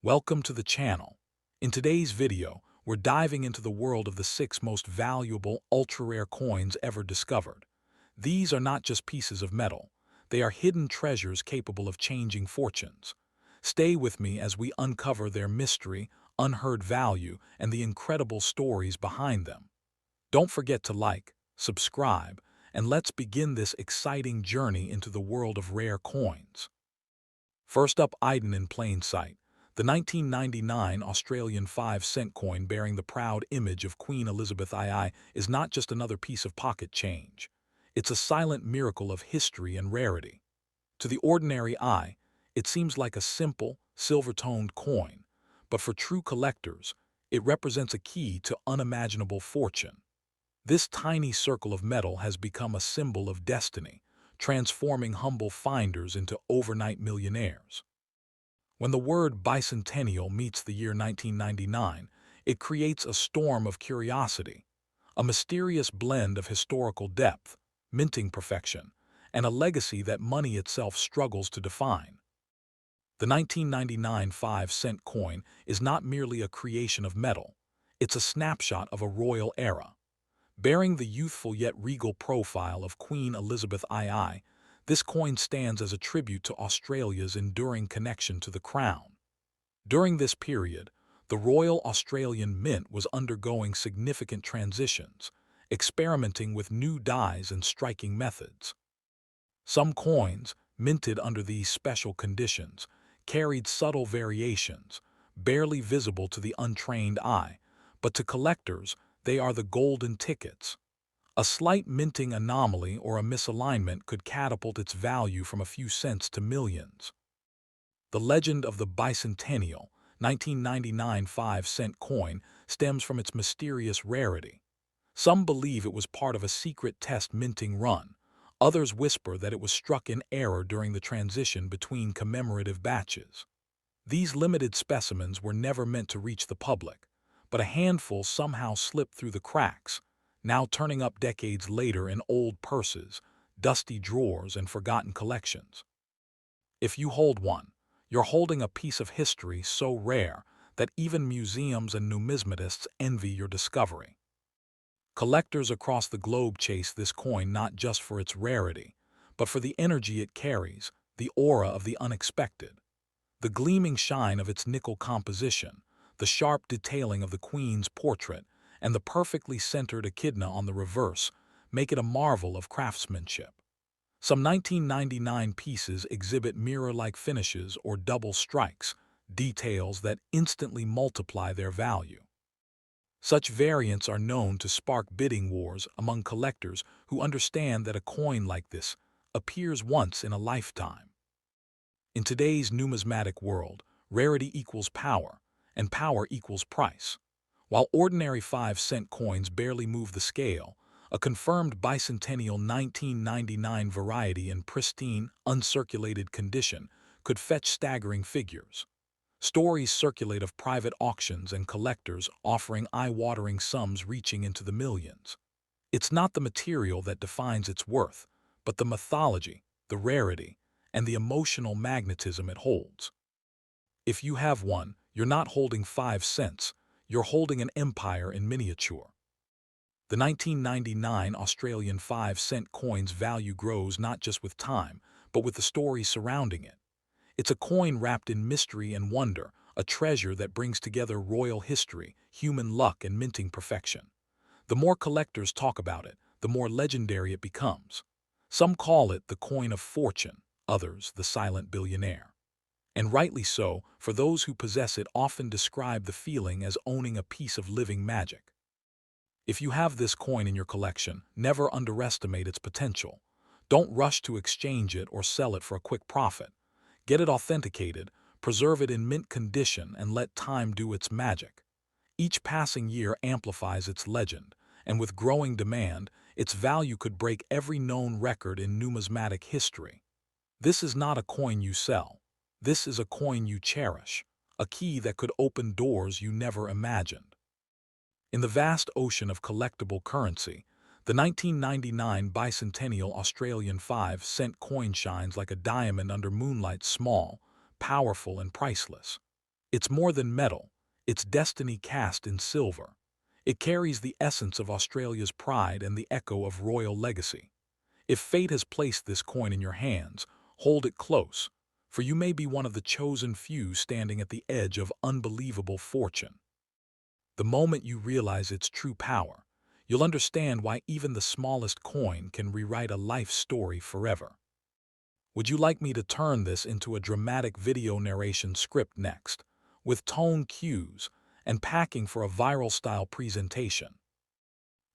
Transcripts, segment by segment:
Welcome to the channel. In today's video, we're diving into the world of the 6 most valuable ultra-rare coins ever discovered. These are not just pieces of metal. They are hidden treasures capable of changing fortunes. Stay with me as we uncover their mystery, unheard value, and the incredible stories behind them. Don't forget to like, subscribe, and let's begin this exciting journey into the world of rare coins. First up, hidden in plain sight. The 1999 Australian 5-cent coin bearing the proud image of Queen Elizabeth II is not just another piece of pocket change. It's a silent miracle of history and rarity. To the ordinary eye, it seems like a simple, silver-toned coin, but for true collectors, it represents a key to unimaginable fortune. This tiny circle of metal has become a symbol of destiny, transforming humble finders into overnight millionaires. When the word bicentennial meets the year 1999, it creates a storm of curiosity, a mysterious blend of historical depth, minting perfection, and a legacy that money itself struggles to define. The 1999 5-cent coin is not merely a creation of metal, it's a snapshot of a royal era. Bearing the youthful yet regal profile of Queen Elizabeth II, this coin stands as a tribute to Australia's enduring connection to the crown. During this period, the Royal Australian Mint was undergoing significant transitions, experimenting with new dyes and striking methods. Some coins, minted under these special conditions, carried subtle variations, barely visible to the untrained eye, but to collectors, they are the golden tickets. A slight minting anomaly or a misalignment could catapult its value from a few cents to millions. The legend of the bicentennial 1999 5-cent coin stems from its mysterious rarity. Some believe it was part of a secret test minting run. Others whisper that it was struck in error during the transition between commemorative batches. These limited specimens were never meant to reach the public, but a handful somehow slipped through the cracks, now turning up decades later in old purses, dusty drawers, and forgotten collections. If you hold one, you're holding a piece of history so rare that even museums and numismatists envy your discovery. Collectors across the globe chase this coin not just for its rarity, but for the energy it carries, the aura of the unexpected. The gleaming shine of its nickel composition, the sharp detailing of the Queen's portrait, and the perfectly centered echidna on the reverse make it a marvel of craftsmanship. Some 1999 pieces exhibit mirror-like finishes or double strikes, details that instantly multiply their value. Such variants are known to spark bidding wars among collectors who understand that a coin like this appears once in a lifetime. In today's numismatic world, rarity equals power, and power equals price. While ordinary 5-cent coins barely move the scale, a confirmed bicentennial 1999 variety in pristine, uncirculated condition could fetch staggering figures. Stories circulate of private auctions and collectors offering eye-watering sums reaching into the millions. It's not the material that defines its worth, but the mythology, the rarity, and the emotional magnetism it holds. If you have one, you're not holding 5 cents, you're holding an empire in miniature. The 1999 Australian 5-cent coin's value grows not just with time, but with the stories surrounding it. It's a coin wrapped in mystery and wonder, a treasure that brings together royal history, human luck, and minting perfection. The more collectors talk about it, the more legendary it becomes. Some call it the coin of fortune, others the silent billionaire. And rightly so, for those who possess it often describe the feeling as owning a piece of living magic. If you have this coin in your collection, never underestimate its potential. Don't rush to exchange it or sell it for a quick profit. Get it authenticated, preserve it in mint condition, and let time do its magic. Each passing year amplifies its legend, and with growing demand, its value could break every known record in numismatic history. This is not a coin you sell. This is a coin you cherish, a key that could open doors you never imagined. In the vast ocean of collectible currency, the 1999 bicentennial Australian 5-cent coin shines like a diamond under moonlight, small, powerful, and priceless. It's more than metal, it's destiny cast in silver. It carries the essence of Australia's pride and the echo of royal legacy. If fate has placed this coin in your hands, hold it close, for you may be one of the chosen few standing at the edge of unbelievable fortune. The moment you realize its true power, you'll understand why even the smallest coin can rewrite a life story forever. Would you like me to turn this into a dramatic video narration script next, with tone cues and packing for a viral-style presentation?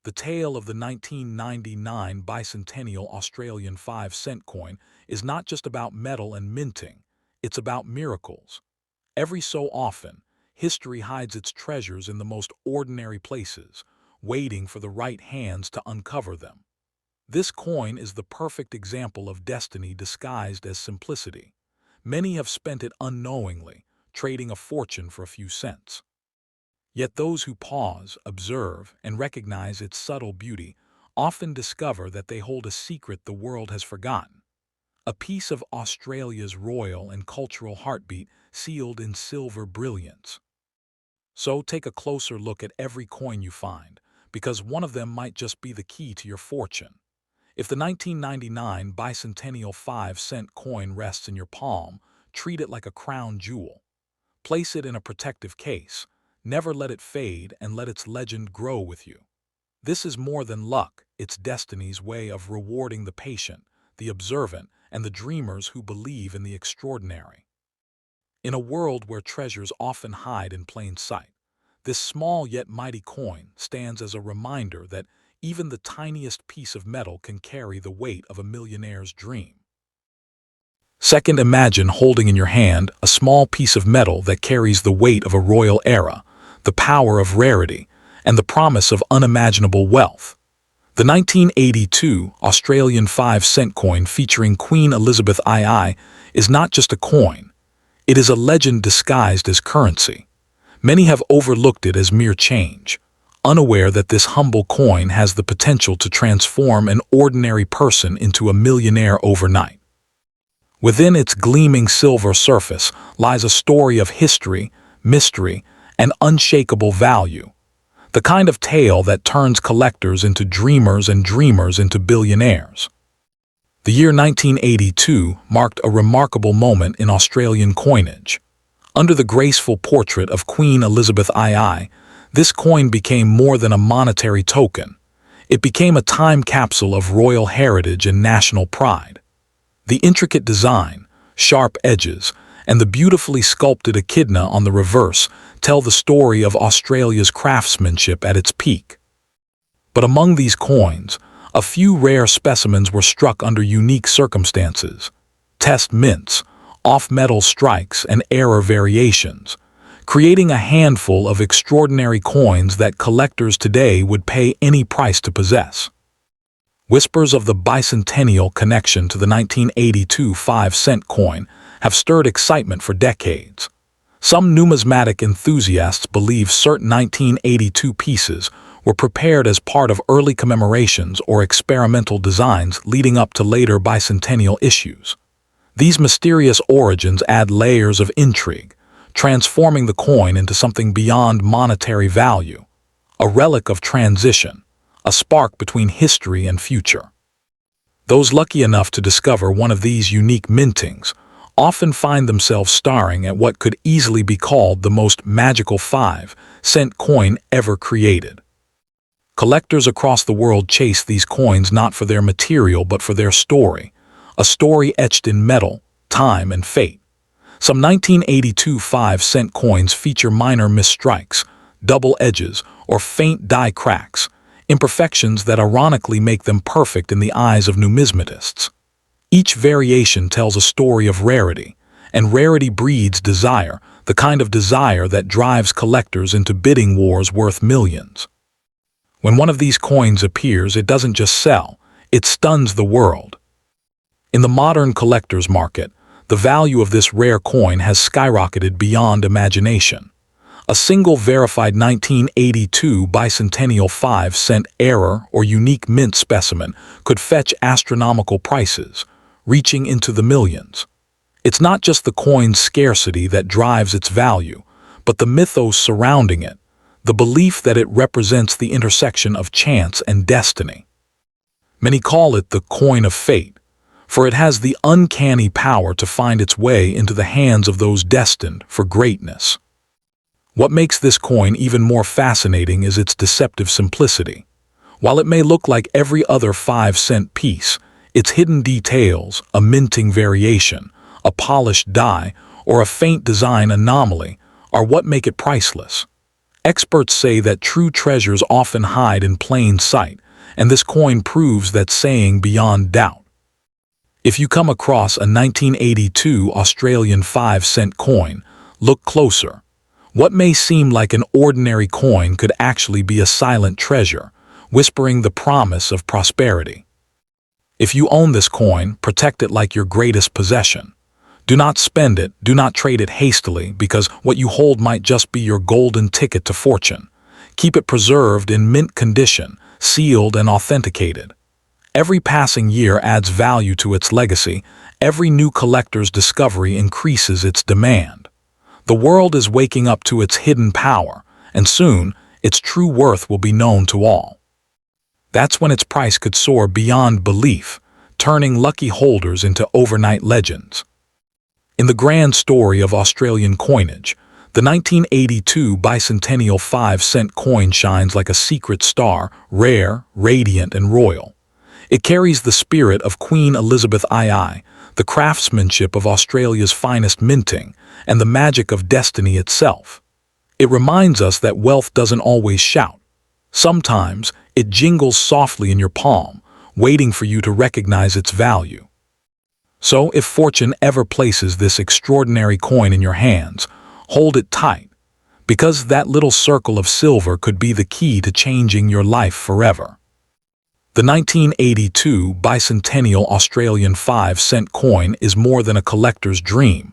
The tale of the 1999 bicentennial Australian 5-cent coin is not just about metal and minting, it's about miracles. Every so often, history hides its treasures in the most ordinary places, waiting for the right hands to uncover them. This coin is the perfect example of destiny disguised as simplicity. Many have spent it unknowingly, trading a fortune for a few cents. Yet those who pause, observe, and recognize its subtle beauty often discover that they hold a secret the world has forgotten. A piece of Australia's royal and cultural heartbeat sealed in silver brilliance. So take a closer look at every coin you find, because one of them might just be the key to your fortune. If the 1999 bicentennial 5-cent coin rests in your palm, treat it like a crown jewel. Place it in a protective case. Never let it fade, and let its legend grow with you. This is more than luck, it's destiny's way of rewarding the patient, the observant, and the dreamers who believe in the extraordinary. In a world where treasures often hide in plain sight, this small yet mighty coin stands as a reminder that even the tiniest piece of metal can carry the weight of a millionaire's dream. Second, imagine holding in your hand a small piece of metal that carries the weight of a royal era, the power of rarity, and the promise of unimaginable wealth. The 1982 Australian 5-cent coin featuring Queen Elizabeth II is not just a coin, it is a legend disguised as currency. Many have overlooked it as mere change, unaware that this humble coin has the potential to transform an ordinary person into a millionaire overnight. Within its gleaming silver surface lies a story of history, mystery, and unshakable value, the kind of tale that turns collectors into dreamers and dreamers into billionaires. The year 1982 marked a remarkable moment in Australian coinage. Under the graceful portrait of Queen Elizabeth II, this coin became more than a monetary token. It became a time capsule of royal heritage and national pride. The intricate design, sharp edges, and the beautifully sculpted echidna on the reverse tell the story of Australia's craftsmanship at its peak. But among these coins, a few rare specimens were struck under unique circumstances: test mints, off-metal strikes, and error variations, creating a handful of extraordinary coins that collectors today would pay any price to possess. Whispers of the bicentennial connection to the 1982 5-cent coin have stirred excitement for decades. Some numismatic enthusiasts believe certain 1982 pieces were prepared as part of early commemorations or experimental designs leading up to later bicentennial issues. These mysterious origins add layers of intrigue, transforming the coin into something beyond monetary value, a relic of transition, a spark between history and future. Those lucky enough to discover one of these unique mintings often find themselves staring at what could easily be called the most magical 5-cent coin ever created. Collectors across the world chase these coins not for their material but for their story, a story etched in metal, time, and fate. Some 1982 5-cent coins feature minor misstrikes, double edges, or faint die cracks, imperfections that ironically make them perfect in the eyes of numismatists. Each variation tells a story of rarity, and rarity breeds desire, the kind of desire that drives collectors into bidding wars worth millions. When one of these coins appears, it doesn't just sell, it stuns the world. In the modern collector's market, the value of this rare coin has skyrocketed beyond imagination. A single verified 1982 bicentennial 5-cent error or unique mint specimen could fetch astronomical prices, reaching into the millions. It's not just the coin's scarcity that drives its value, but the mythos surrounding it, the belief that it represents the intersection of chance and destiny. Many call it the coin of fate, for it has the uncanny power to find its way into the hands of those destined for greatness. What makes this coin even more fascinating is its deceptive simplicity. While it may look like every other 5-cent piece, its hidden details, a minting variation, a polished die, or a faint design anomaly, are what make it priceless. Experts say that true treasures often hide in plain sight, and this coin proves that saying beyond doubt. If you come across a 1982 Australian 5-cent coin, look closer. What may seem like an ordinary coin could actually be a silent treasure, whispering the promise of prosperity. If you own this coin, protect it like your greatest possession. Do not spend it, do not trade it hastily, because what you hold might just be your golden ticket to fortune. Keep it preserved in mint condition, sealed and authenticated. Every passing year adds value to its legacy. Every new collector's discovery increases its demand. The world is waking up to its hidden power, and soon, its true worth will be known to all. That's when its price could soar beyond belief, turning lucky holders into overnight legends. In the grand story of Australian coinage, the 1982 bicentennial 5-cent coin shines like a secret star, rare, radiant, and royal. It carries the spirit of Queen Elizabeth II, the craftsmanship of Australia's finest minting, and the magic of destiny itself. It reminds us that wealth doesn't always shout. Sometimes, it jingles softly in your palm, waiting for you to recognize its value. So, if fortune ever places this extraordinary coin in your hands, hold it tight, because that little circle of silver could be the key to changing your life forever. The 1982 bicentennial Australian 5-cent coin is more than a collector's dream.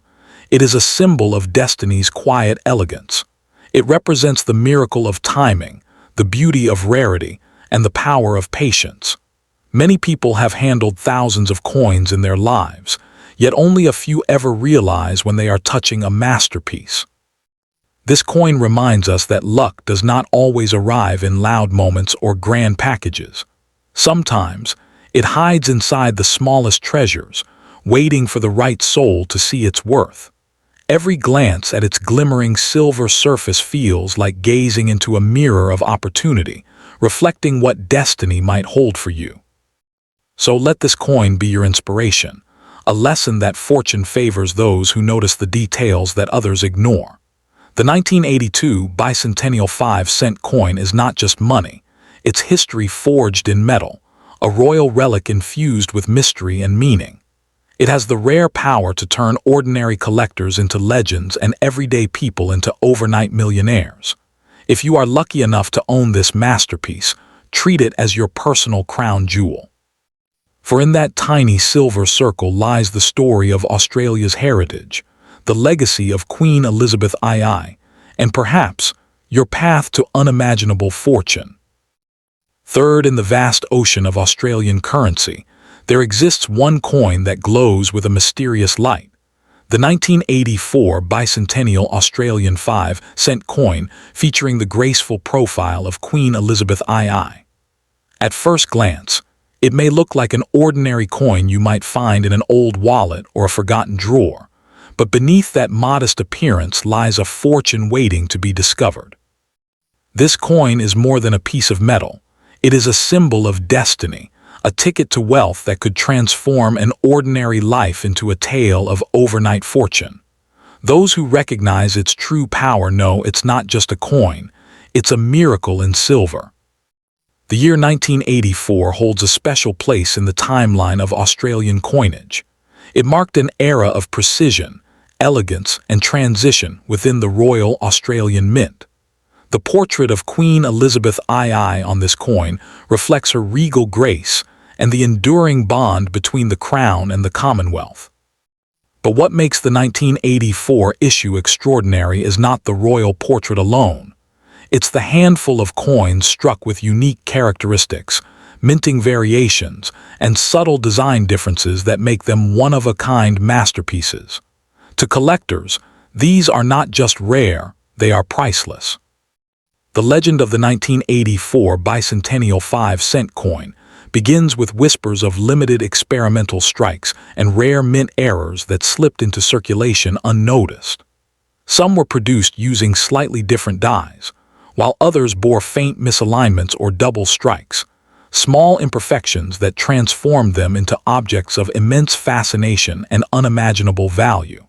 It is a symbol of destiny's quiet elegance. It represents the miracle of timing, the beauty of rarity, and the power of patience. Many people have handled thousands of coins in their lives, yet only a few ever realize when they are touching a masterpiece. This coin reminds us that luck does not always arrive in loud moments or grand packages. Sometimes, it hides inside the smallest treasures, waiting for the right soul to see its worth. Every glance at its glimmering silver surface feels like gazing into a mirror of opportunity, reflecting what destiny might hold for you. So let this coin be your inspiration, a lesson that fortune favors those who notice the details that others ignore. The 1982 bicentennial 5-cent coin is not just money. It's history forged in metal, a royal relic infused with mystery and meaning. It has the rare power to turn ordinary collectors into legends and everyday people into overnight millionaires. If you are lucky enough to own this masterpiece, treat it as your personal crown jewel. For in that tiny silver circle lies the story of Australia's heritage, the legacy of Queen Elizabeth II, and perhaps your path to unimaginable fortune. Third in the vast ocean of Australian currency, there exists one coin that glows with a mysterious light. The 1984 bicentennial Australian 5-cent coin featuring the graceful profile of Queen Elizabeth II. At first glance, it may look like an ordinary coin you might find in an old wallet or a forgotten drawer, but beneath that modest appearance lies a fortune waiting to be discovered. This coin is more than a piece of metal. It is a symbol of destiny, a ticket to wealth that could transform an ordinary life into a tale of overnight fortune. Those who recognize its true power know it's not just a coin, it's a miracle in silver. The year 1984 holds a special place in the timeline of Australian coinage. It marked an era of precision, elegance, and transition within the Royal Australian Mint. The portrait of Queen Elizabeth II on this coin reflects her regal grace and the enduring bond between the Crown and the Commonwealth. But what makes the 1984 issue extraordinary is not the royal portrait alone. It's the handful of coins struck with unique characteristics, minting variations, and subtle design differences that make them one-of-a-kind masterpieces. To collectors, these are not just rare, they are priceless. The legend of the 1984 bicentennial 5-cent coin begins with whispers of limited experimental strikes and rare mint errors that slipped into circulation unnoticed. Some were produced using slightly different dies, while others bore faint misalignments or double strikes, small imperfections that transformed them into objects of immense fascination and unimaginable value.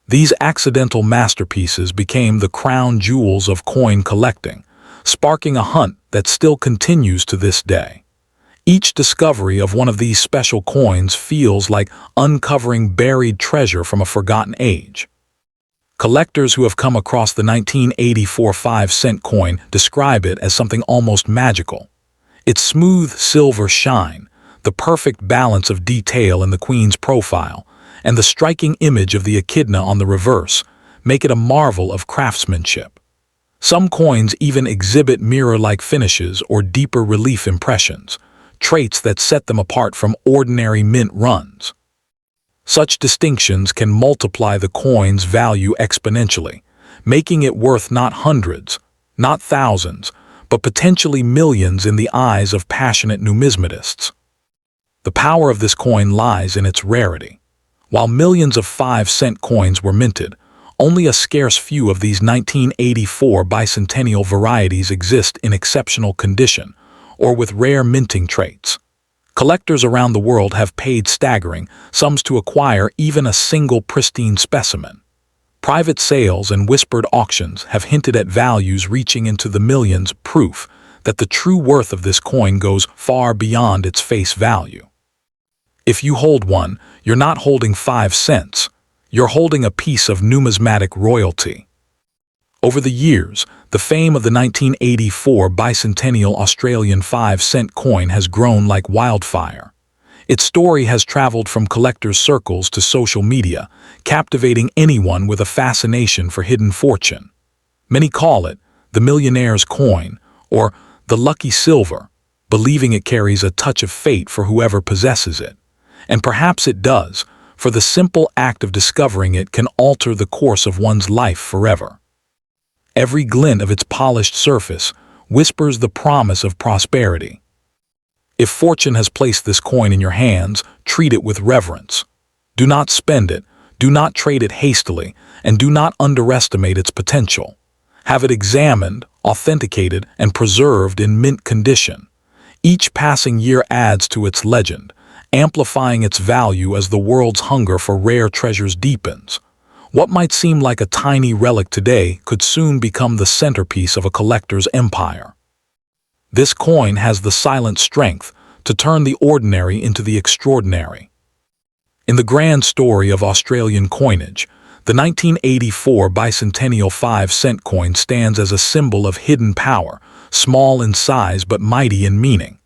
These accidental masterpieces became the crown jewels of coin collecting, sparking a hunt that still continues to this day. Each discovery of one of these special coins feels like uncovering buried treasure from a forgotten age. Collectors who have come across the 1984 5-cent coin describe it as something almost magical. Its smooth silver shine, the perfect balance of detail in the queen's profile, and the striking image of the echidna on the reverse make it a marvel of craftsmanship. Some coins even exhibit mirror-like finishes or deeper relief impressions, traits that set them apart from ordinary mint runs. Such distinctions can multiply the coin's value exponentially, making it worth not hundreds, not thousands, but potentially millions in the eyes of passionate numismatists. The power of this coin lies in its rarity. While millions of 5-cent coins were minted, only a scarce few of these 1984 bicentennial varieties exist in exceptional condition or with rare minting traits. Collectors around the world have paid staggering sums to acquire even a single pristine specimen. Private sales and whispered auctions have hinted at values reaching into the millions, proof that the true worth of this coin goes far beyond its face value. If you hold one, you're not holding 5 cents. You're holding a piece of numismatic royalty. Over the years, the fame of the 1984 bicentennial Australian 5-cent coin has grown like wildfire. Its story has traveled from collectors' circles to social media, captivating anyone with a fascination for hidden fortune. Many call it the Millionaire's coin or the lucky silver, believing it carries a touch of fate for whoever possesses it. And perhaps it does, for the simple act of discovering it can alter the course of one's life forever. Every glint of its polished surface whispers the promise of prosperity. If fortune has placed this coin in your hands, treat it with reverence. Do not spend it, do not trade it hastily, and do not underestimate its potential. Have it examined, authenticated, and preserved in mint condition. Each passing year adds to its legend, amplifying its value as the world's hunger for rare treasures deepens. What might seem like a tiny relic today could soon become the centerpiece of a collector's empire. This coin has the silent strength to turn the ordinary into the extraordinary. In the grand story of Australian coinage, the 1984 bicentennial 5-cent coin stands as a symbol of hidden power, small in size but mighty in meaning.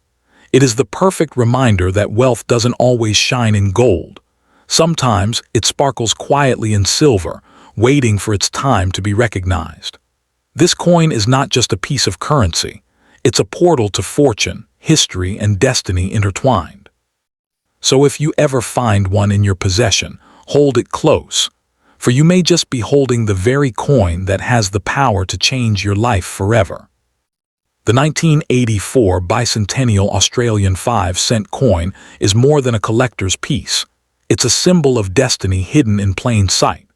It is the perfect reminder that wealth doesn't always shine in gold. Sometimes it sparkles quietly in silver, waiting for its time to be recognized. This coin is not just a piece of currency. It's a portal to fortune, history, and destiny intertwined. So if you ever find one in your possession, hold it close, for you may just be holding the very coin that has the power to change your life forever. The 1984 bicentennial Australian 5-cent coin is more than a collector's piece. It's a symbol of destiny hidden in plain sight.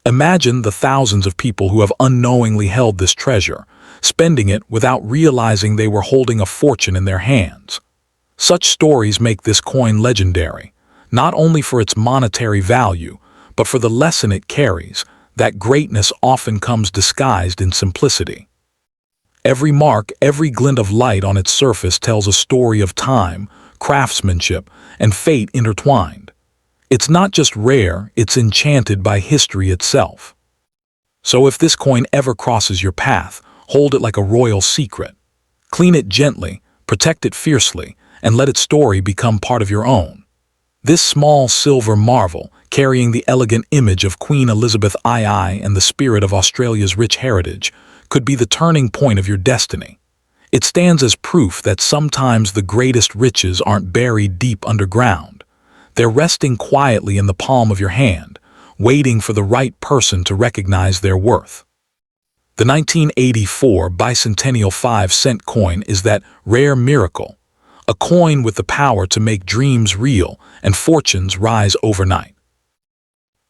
Imagine the thousands of people who have unknowingly held this treasure, spending it without realizing they were holding a fortune in their hands. Such stories make this coin legendary, not only for its monetary value, but for the lesson it carries, that greatness often comes disguised in simplicity. Every mark, every glint of light on its surface tells a story of time, craftsmanship, and fate intertwined. It's not just rare, it's enchanted by history itself. So if this coin ever crosses your path, hold it like a royal secret. Clean it gently, protect it fiercely, and let its story become part of your own. This small silver marvel, carrying the elegant image of Queen Elizabeth II and the spirit of Australia's rich heritage, could be the turning point of your destiny. It stands as proof that sometimes the greatest riches aren't buried deep underground. They're resting quietly in the palm of your hand, waiting for the right person to recognize their worth. The 1984 bicentennial 5-cent coin is that rare miracle, a coin with the power to make dreams real and fortunes rise overnight.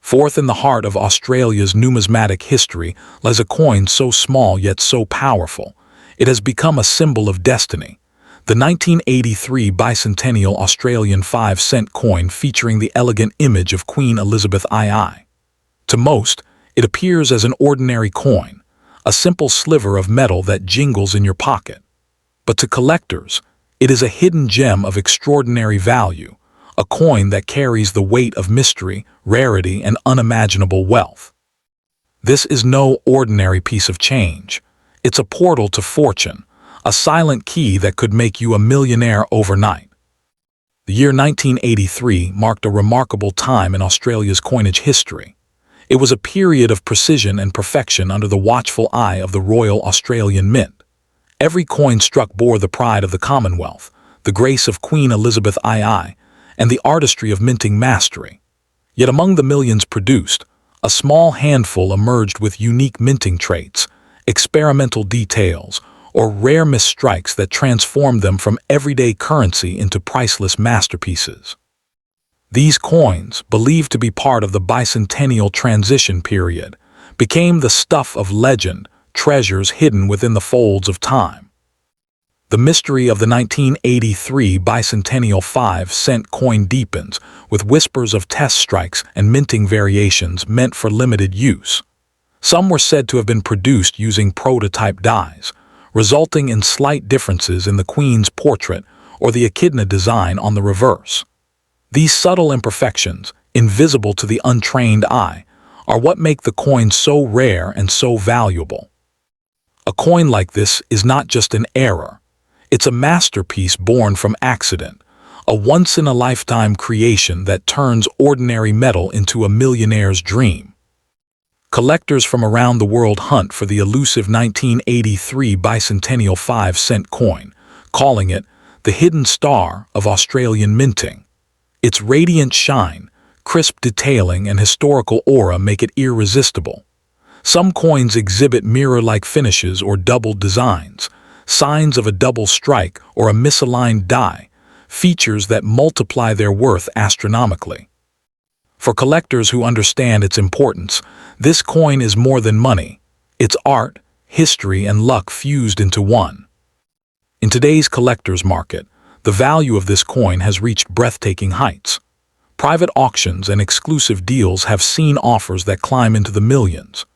Fourth, in the heart of Australia's numismatic history lies a coin so small yet so powerful. It has become a symbol of destiny. The 1983 bicentennial Australian 5-cent coin featuring the elegant image of Queen Elizabeth II. To most, it appears as an ordinary coin, a simple sliver of metal that jingles in your pocket. But to collectors, it is a hidden gem of extraordinary value, a coin that carries the weight of mystery, rarity, and unimaginable wealth. This is no ordinary piece of change. It's a portal to fortune, a silent key that could make you a millionaire overnight. The year 1983 marked a remarkable time in Australia's coinage history. It was a period of precision and perfection under the watchful eye of the Royal Australian Mint. Every coin struck bore the pride of the Commonwealth, the grace of Queen Elizabeth II, and the artistry of minting mastery. Yet among the millions produced, a small handful emerged with unique minting traits, experimental details, or rare misstrikes that transformed them from everyday currency into priceless masterpieces. These coins, believed to be part of the bicentennial transition period, became the stuff of legend, treasures hidden within the folds of time. The mystery of the 1983 bicentennial 5-cent coin deepens, with whispers of test strikes and minting variations meant for limited use. Some were said to have been produced using prototype dies, resulting in slight differences in the Queen's portrait or the echidna design on the reverse. These subtle imperfections, invisible to the untrained eye, are what make the coin so rare and so valuable. A coin like this is not just an error. It's a masterpiece born from accident, a once-in-a-lifetime creation that turns ordinary metal into a millionaire's dream. Collectors from around the world hunt for the elusive 1983 bicentennial 5-cent coin, calling it the hidden star of Australian minting. Its radiant shine, crisp detailing, and historical aura make it irresistible. Some coins exhibit mirror-like finishes or doubled designs, signs of a double strike or a misaligned die, features that multiply their worth astronomically. For collectors who understand its importance, this coin is more than money. It's art, history, and luck fused into one. In today's collector's market, the value of this coin has reached breathtaking heights. Private auctions and exclusive deals have seen offers that climb into the millions.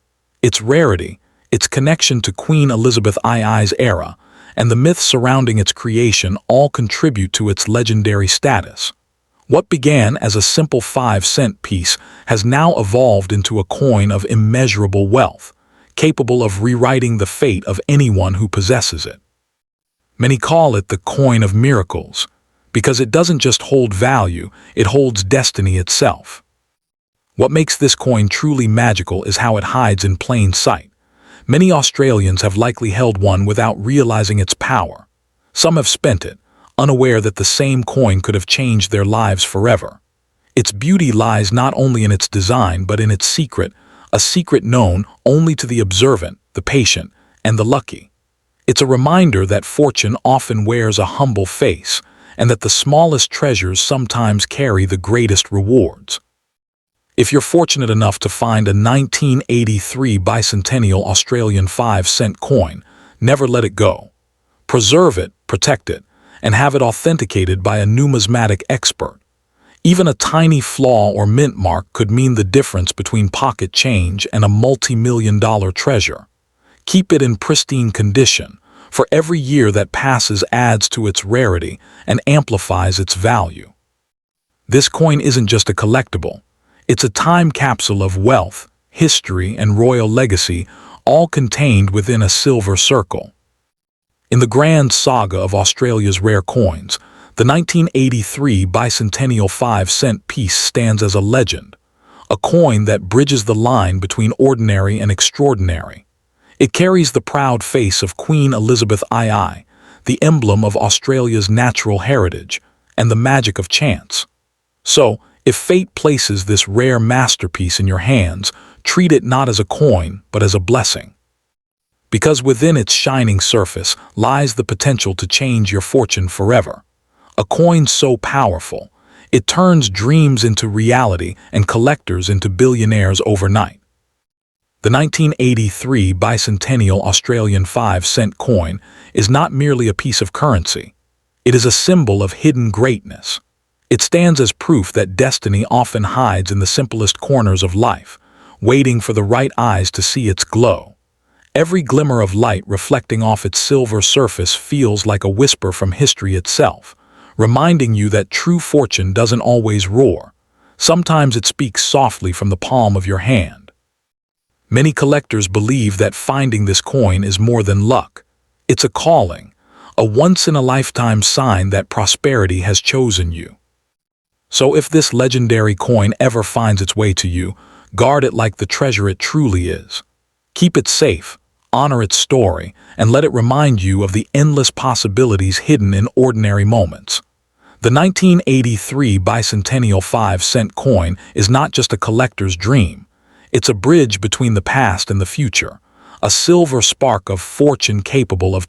Its rarity, its connection to Queen Elizabeth II's era, and the myths surrounding its creation all contribute to its legendary status. What began as a simple 5-cent piece has now evolved into a coin of immeasurable wealth, capable of rewriting the fate of anyone who possesses it. Many call it the coin of miracles, because it doesn't just hold value, it holds destiny itself. What makes this coin truly magical is how it hides in plain sight. Many Australians have likely held one without realizing its power. Some have spent it, unaware that the same coin could have changed their lives forever. Its beauty lies not only in its design but in its secret, a secret known only to the observant, the patient, and the lucky. It's a reminder that fortune often wears a humble face, and that the smallest treasures sometimes carry the greatest rewards. If you're fortunate enough to find a 1983 bicentennial Australian 5-cent coin, never let it go. Preserve it, protect it, and have it authenticated by a numismatic expert. Even a tiny flaw or mint mark could mean the difference between pocket change and a multi-million-dollar treasure. Keep it in pristine condition, for every year that passes adds to its rarity and amplifies its value. This coin isn't just a collectible. It's a time capsule of wealth, history, and royal legacy, all contained within a silver circle. In the grand saga of Australia's rare coins, the 1983 bicentennial 5-cent piece stands as a legend, a coin that bridges the line between ordinary and extraordinary. It carries the proud face of Queen Elizabeth II, the emblem of Australia's natural heritage, and the magic of chance. So, if fate places this rare masterpiece in your hands, treat it not as a coin, but as a blessing. because within its shining surface lies the potential to change your fortune forever. A coin so powerful, it turns dreams into reality and collectors into billionaires overnight. The 1983 bicentennial Australian 5-cent coin is not merely a piece of currency. It is a symbol of hidden greatness. It stands as proof that destiny often hides in the simplest corners of life, waiting for the right eyes to see its glow. Every glimmer of light reflecting off its silver surface feels like a whisper from history itself, reminding you that true fortune doesn't always roar. Sometimes it speaks softly from the palm of your hand. Many collectors believe that finding this coin is more than luck. It's a calling, a once-in-a-lifetime sign that prosperity has chosen you. So if this legendary coin ever finds its way to you, guard it like the treasure it truly is. Keep it safe, honor its story, and let it remind you of the endless possibilities hidden in ordinary moments. The 1983 bicentennial 5-cent coin is not just a collector's dream. It's a bridge between the past and the future, a silver spark of fortune capable of